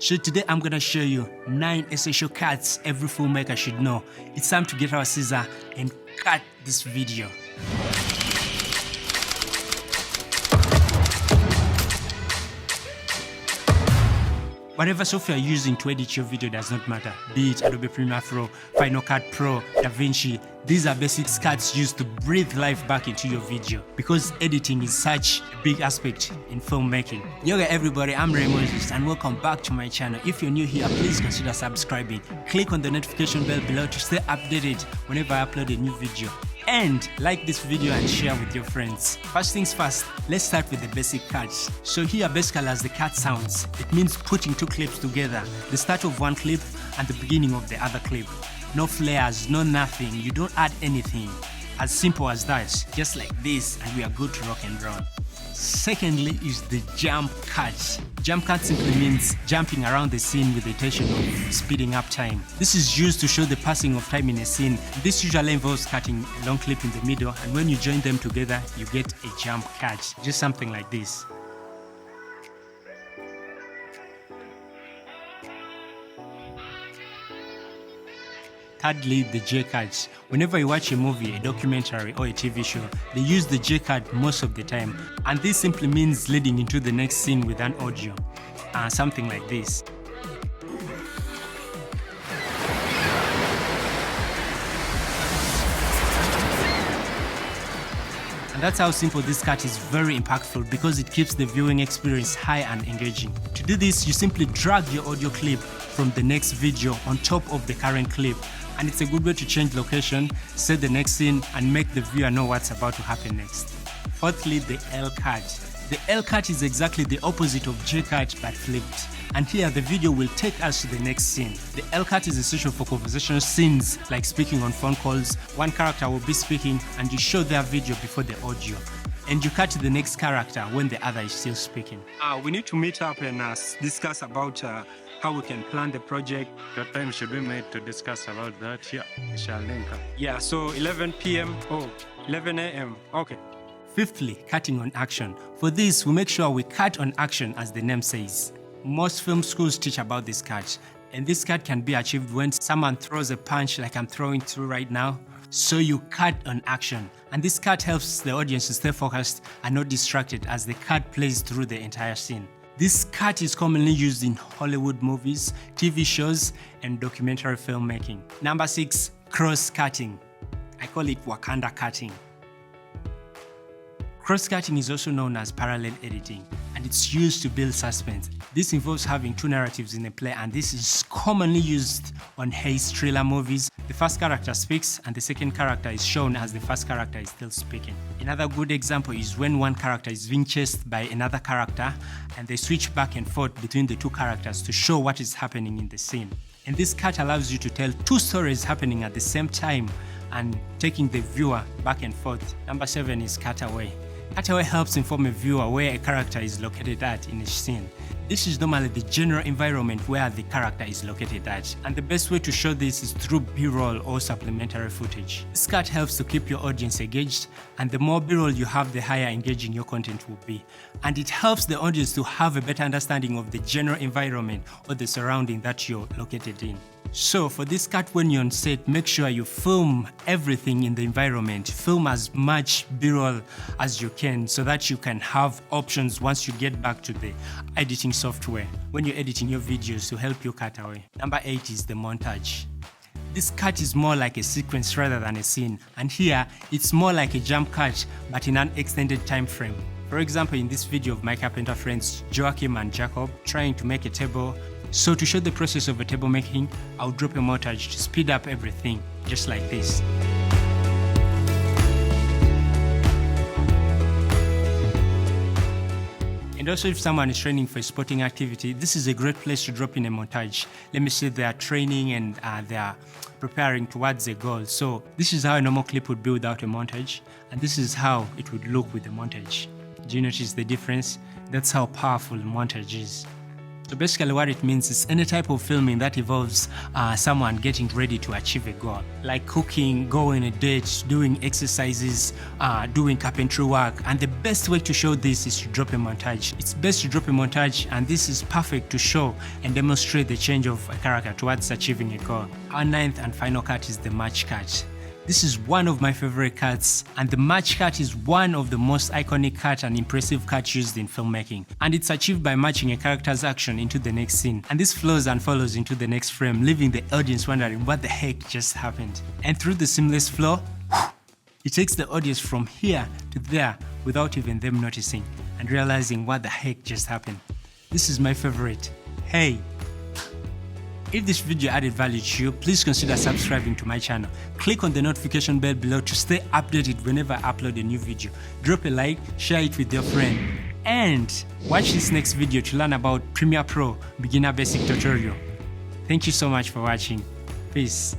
So today I'm gonna show you 9 essential cuts every filmmaker should know. It's time to get our scissor and cut this video. Whatever software you're using to edit your video does not matter, be it Adobe Premiere Pro, Final Cut Pro, DaVinci. These are basic cuts used to breathe life back into your video because editing is such a big aspect in filmmaking. Yo everybody, I'm Remit and welcome back to my channel. If you're new here, please consider subscribing. Click on the notification bell below to stay updated whenever I upload a new video. And like this video and share with your friends. First things first, let's start with the basic cuts. So here basically as the cut sounds, it means putting two clips together, the start of one clip and the beginning of the other clip. No flares, no nothing, you don't add anything. As simple as that, just like this, and we are good to rock and roll. Secondly is the jump cut. Jump cut simply means jumping around the scene with the intention of speeding up time. This is used to show the passing of time in a scene. This usually involves cutting a long clip in the middle, and when you join them together, you get a jump cut, just something like this. Thirdly, the J-cut. Whenever you watch a movie, a documentary or a TV show, they use the J-cut most of the time. And this simply means leading into the next scene with an audio. Something like this. And that's how simple this cut is very impactful because it keeps the viewing experience high and engaging. To do this, you simply drag your audio clip from the next video on top of the current clip. And it's a good way to change location, set the next scene, and make the viewer know what's about to happen next. Fourthly, the L cut. The L cut is exactly the opposite of J cut but flipped. And here the video will take us to the next scene. The L cut is essential for conversational scenes like speaking on phone calls. One character will be speaking and you show their video before the audio. And you cut to the next character when the other is still speaking. We need to meet up and discuss about how we can plan the project. What time should we meet to discuss about that? Yeah, we shall link up. Yeah, so 11 p.m. Oh, 11 a.m. Okay. Fifthly, cutting on action. For this, we make sure we cut on action as the name says. Most film schools teach about this cut. And this cut can be achieved when someone throws a punch like I'm throwing through right now. So you cut on action. And this cut helps the audience to stay focused and not distracted as the cut plays through the entire scene. This cut is commonly used in Hollywood movies, TV shows, and documentary filmmaking. Number 6, cross-cutting. I call it Wakanda cutting. Cross-cutting is also known as parallel editing, and it's used to build suspense. This involves having two narratives in a play, and this is commonly used on heist thriller movies. The first character speaks, and the second character is shown as the first character is still speaking. Another good example is when one character is being chased by another character, and they switch back and forth between the two characters to show what is happening in the scene. And this cut allows you to tell two stories happening at the same time and taking the viewer back and forth. Number 7 is cutaway. Cutaway helps inform a viewer where a character is located at in each scene. This is normally the general environment where the character is located at, and the best way to show this is through B-roll or supplementary footage. This cut helps to keep your audience engaged, and the more B-roll you have, the higher engaging your content will be. And it helps the audience to have a better understanding of the general environment or the surrounding that you're located in. So for this cut, when you're on set, make sure you film everything in the environment. Film as much B-roll as you can so that you can have options once you get back to the editing software when you're editing your videos to help you cut away. Number 8 is the montage. This cut is more like a sequence rather than a scene, and here it's more like a jump cut but in an extended time frame. For example, in this video of my carpenter friends Joachim and Jacob trying to make a table. So to show the process of a table making, I'll drop a montage to speed up everything, just like this. And also if someone is training for a sporting activity, this is a great place to drop in a montage. Let me say they are training and they are preparing towards a goal. So this is how a normal clip would be without a montage, and this is how it would look with a montage. Do you notice the difference? That's how powerful montage is. So basically what it means is any type of filming that involves someone getting ready to achieve a goal, like cooking, going on a date, doing exercises, doing carpentry work. And the best way to show this is to drop a montage. It's best to drop a montage, and this is perfect to show and demonstrate the change of a character towards achieving a goal. Our ninth and final cut is the match cut. This is one of my favorite cuts, and the match cut is one of the most iconic cut and impressive cuts used in filmmaking. And it's achieved by matching a character's action into the next scene. And this flows and follows into the next frame, leaving the audience wondering what the heck just happened. And through the seamless flow, it takes the audience from here to there without even them noticing and realizing what the heck just happened. This is my favorite. Hey! If this video added value to you, please consider subscribing to my channel. Click on the notification bell below to stay updated whenever I upload a new video. Drop a like, share it with your friend, and watch this next video to learn about Premiere Pro Beginner Basic Tutorial. Thank you so much for watching. Peace.